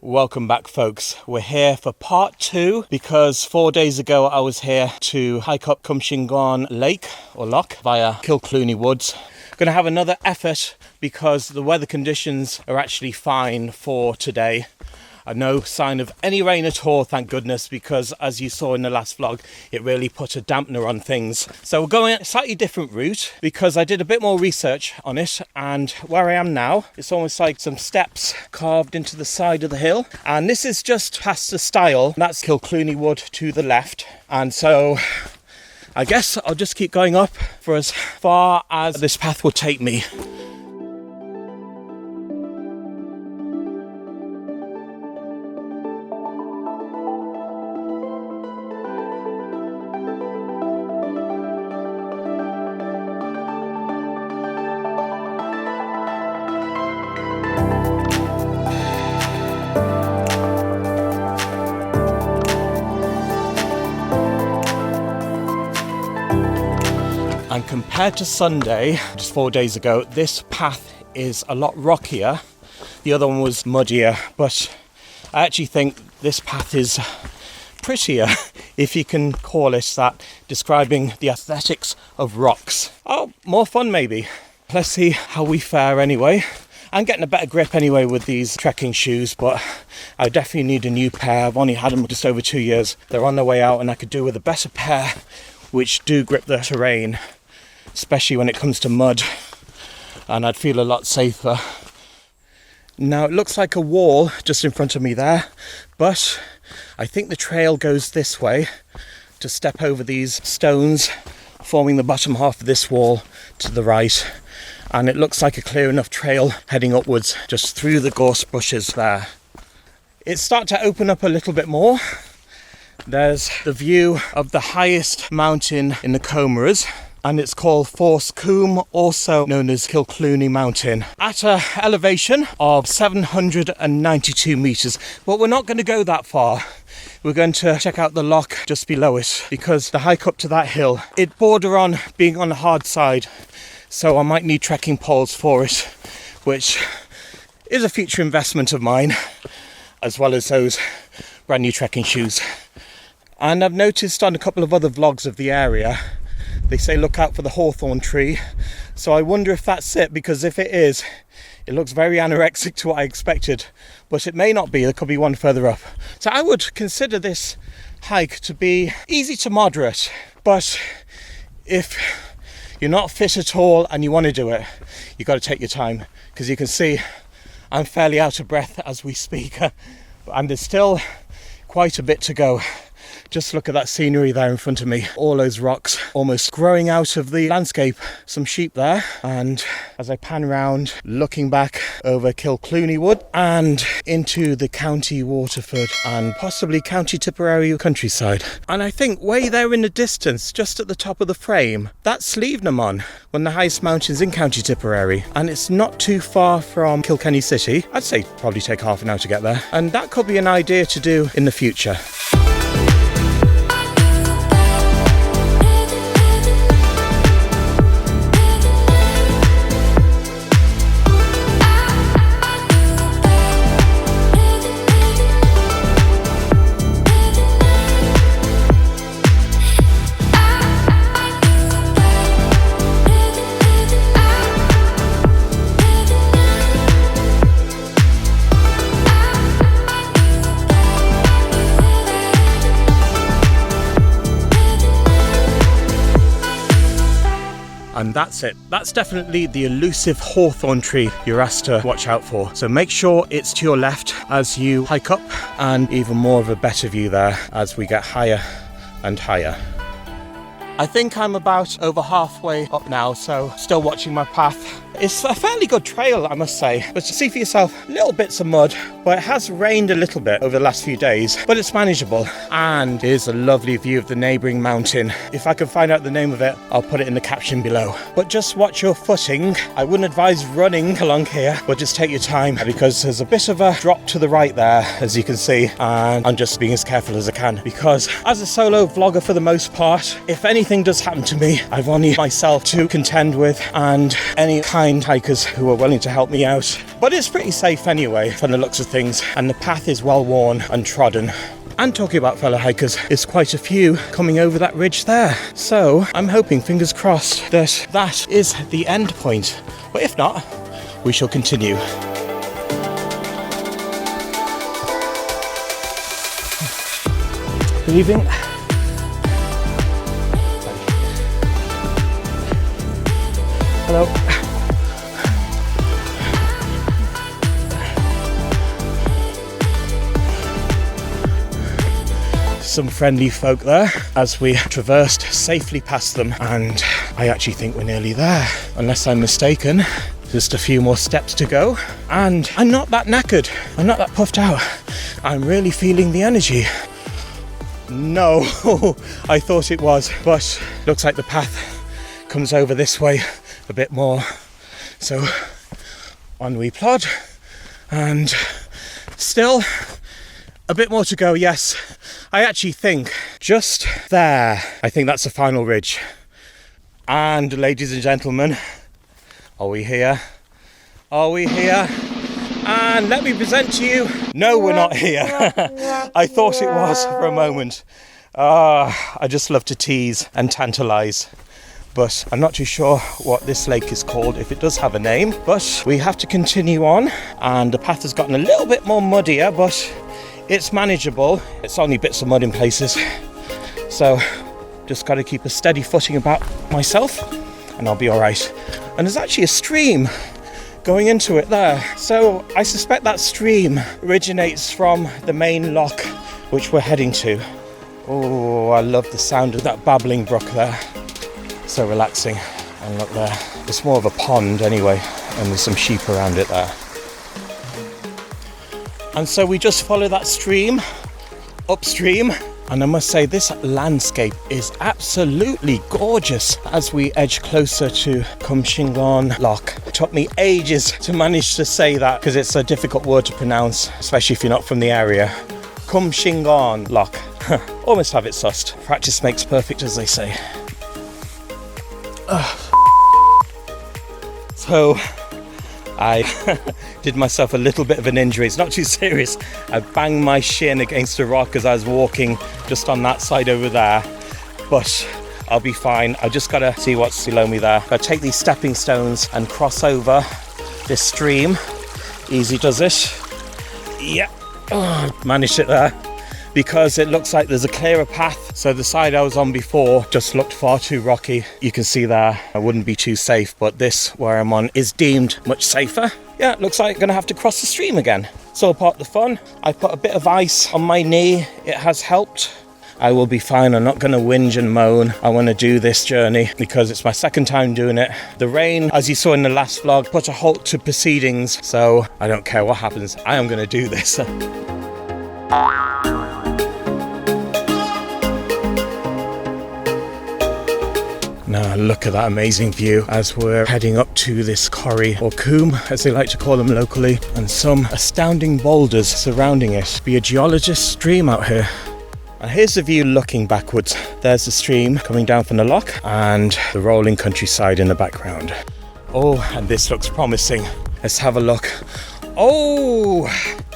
Welcome back, folks. We're here for part 2 because 4 days ago I was here to hike up Coumshingaun Lake or Lough via Kilclooney Woods. Going to have another effort because the weather conditions are actually fine for today. No sign of any rain at all, thank goodness, because as you saw in the last vlog, it really put a dampener on things. So we're going a slightly different route because I did a bit more research on it, and where I am now, it's almost like some steps carved into the side of the hill. And this is just past the stile, that's Kilclooney Wood to the left. And so I guess I'll just keep going up for as far as this path will take me. And compared to Sunday, just 4 days ago, this path is a lot rockier. The other one was muddier, but I actually think this path is prettier, if you can call it that, describing the aesthetics of rocks. Oh, more fun maybe. Let's see how we fare anyway. I'm getting a better grip anyway with these trekking shoes, but I definitely need a new pair. I've only had them just over 2 years. They're on their way out and I could do with a better pair which do grip the terrain, especially when it comes to mud, and I'd feel a lot safer. Now it looks like a wall just in front of me there, but I think the trail goes this way to step over these stones forming the bottom half of this wall to the right, and it looks like a clear enough trail heading upwards just through the gorse bushes there. It's starting to open up a little bit more. There's the view of the highest mountain in the Comeraghs, and it's called Fauscoum, also known as Kilclooney Mountain, at an elevation of 792 metres. But we're not going to go that far. We're going to check out the lough just below it, because the hike up to that hill, it border on being on the hard side, so I might need trekking poles for it, which is a future investment of mine, as well as those brand new trekking shoes. And I've noticed on a couple of other vlogs of the area, they say look out for the hawthorn tree. So I wonder if that's it, because if it is, it looks very anorexic to what I expected, but it may not be. There could be one further up. So I would consider this hike to be easy to moderate, but if you're not fit at all and you want to do it, you've got to take your time, because you can see I'm fairly out of breath as we speak, and there's still quite a bit to go. Just look at that scenery there in front of me. All those rocks almost growing out of the landscape. Some sheep there. And as I pan round, looking back over Kilclooney Wood and into the county Waterford and possibly county Tipperary countryside. And I think way there in the distance, just at the top of the frame, that's Stookanmeen, one of the highest mountains in county Tipperary. And it's not too far from Kilkenny city. I'd say probably take half an hour to get there. And that could be an idea to do in the future. And that's it. That's definitely the elusive hawthorn tree you're asked to watch out for. So make sure it's to your left as you hike up, and even more of a better view there as we get higher and higher. I think I'm about over halfway up now, so still watching my path. It's a fairly good trail, I must say, but see for yourself, little bits of mud, but it has rained a little bit over the last few days, but it's manageable. And here's a lovely view of the neighbouring mountain. If I can find out the name of it, I'll put it in the caption below. But just watch your footing. I wouldn't advise running along here, but just take your time, because there's a bit of a drop to the right there, as you can see, and I'm just being as careful as I can, because as a solo vlogger for the most part, if anything does happen to me, I've only myself to contend with, and any kind find hikers who are willing to help me out. But it's pretty safe anyway, from the looks of things, and the path is well worn and trodden. And talking about fellow hikers, there's quite a few coming over that ridge there. So I'm hoping, fingers crossed, that that is the end point. But if not, we shall continue. Good evening. Hello. Some friendly folk there as we traversed safely past them, and I actually think we're nearly there, unless I'm mistaken. Just a few more steps to go, and I'm not that knackered, I'm not that puffed out. I'm really feeling the energy. No, I thought it was, but looks like the path comes over this way a bit more. So on we plod, and still a bit more to go. Yes, I actually think just there, I think that's the final ridge. And ladies and gentlemen, are we here? Are we here? And let me present to you, no, we're not here. I thought it was for a moment. I just love to tease and tantalise. But I'm not too sure what this lake is called, if it does have a name. But we have to continue on, and the path has gotten a little bit more muddier, but it's manageable. It's only bits of mud in places. So just got to keep a steady footing about myself, and I'll be all right. And there's actually a stream going into it there. So I suspect that stream originates from the main loch, which we're heading to. Oh, I love the sound of that babbling brook there. So relaxing. And look there, it's more of a pond anyway, and there's some sheep around it there. And so we just follow that stream upstream, and I must say this landscape is absolutely gorgeous as we edge closer to Coumshingaun Lough. It took me ages to manage to say that because it's a difficult word to pronounce, especially if you're not from the area. Coumshingaun Lough. Almost have it sussed. Practice makes perfect, as they say. So I did myself a little bit of an injury. It's not too serious. I banged my shin against a rock as I was walking just on that side over there, but I'll be fine. I just gotta see what's below me there. Gotta take these stepping stones and cross over this stream. Easy does it. Yeah, managed it there. Because it looks like there's a clearer path. So the side I was on before just looked far too rocky. You can see there, I wouldn't be too safe, but this where I'm on is deemed much safer. Yeah, it looks like I'm gonna have to cross the stream again. It's all part of the fun. I put a bit of ice on my knee. It has helped. I will be fine. I'm not gonna whinge and moan. I wanna do this journey because it's my second time doing it. The rain, as you saw in the last vlog, put a halt to proceedings. So I don't care what happens. I am gonna do this. Now look at that amazing view as we're heading up to this corrie, or coombe as they like to call them locally, and some astounding boulders surrounding it. Be a geologist's dream out here. And here's the view looking backwards. There's the stream coming down from the loch and the rolling countryside in the background. Oh, and this looks promising. Let's have a look. Oh,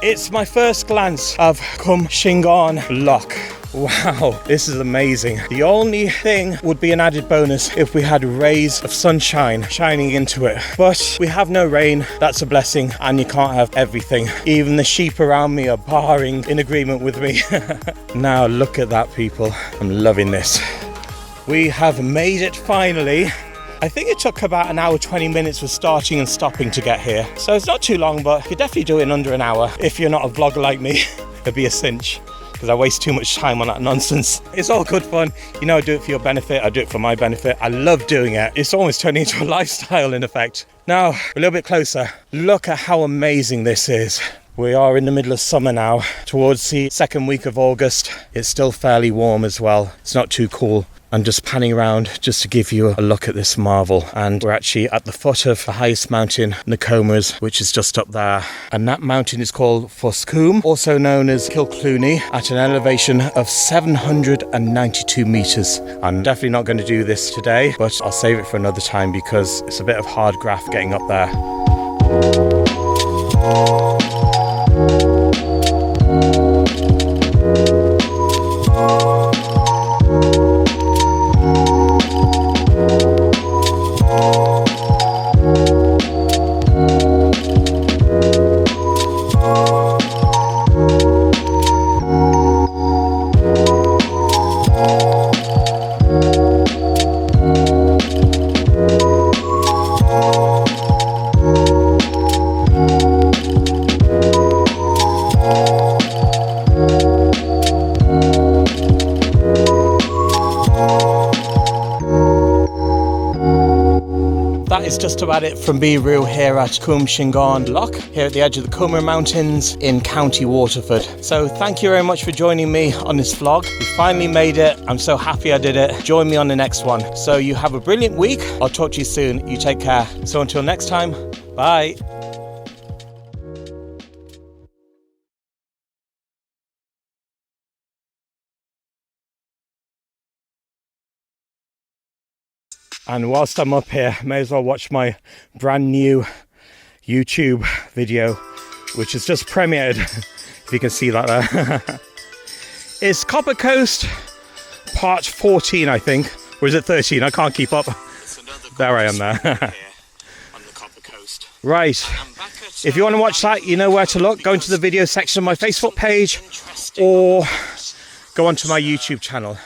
it's my first glance of Coumshingaun Lough. Wow, this is amazing. The only thing would be an added bonus if we had rays of sunshine shining into it. But we have no rain, that's a blessing, and you can't have everything. Even the sheep around me are barring in agreement with me. Now look at that, people. I'm loving this. We have made it finally. I think it took about an hour, 20 minutes for starting and stopping to get here. So it's not too long, but you could definitely do it in under an hour. If you're not a vlogger like me, it'd be a cinch, because I waste too much time on that nonsense. It's all good fun. You know, I do it for your benefit. I do it for my benefit. I love doing it. It's almost turning into a lifestyle in effect. Now, a little bit closer. Look at how amazing this is. We are in the middle of summer now, towards the second week of August. It's still fairly warm as well. It's not too cool. I'm just panning around just to give you a look at this marvel. And we're actually at the foot of the highest mountain in the Comeraghs, which is just up there. And that mountain is called Fauscoum, also known as Kilclooney, at an elevation of 792 metres. I'm definitely not going to do this today, but I'll save it for another time because it's a bit of hard graft getting up there. Is just about it from Be Real here at Coumshingaun Lough, here at the edge of the Comeragh Mountains in County Waterford. So thank you very much for joining me on this vlog. We finally made it. I'm so happy I did it. Join me on the next one. So you have a brilliant week. I'll talk to you soon. You take care. So until next time, bye. And whilst I'm up here, may as well watch my brand new YouTube video, which is just premiered, if you can see that there. It's Copper Coast, part 14, I think. Or is it 13? I can't keep up. There I am there. On the Copper Coast. Right. If you want to watch that, you know where to look. Go into the video section of my Facebook page or go onto my YouTube channel.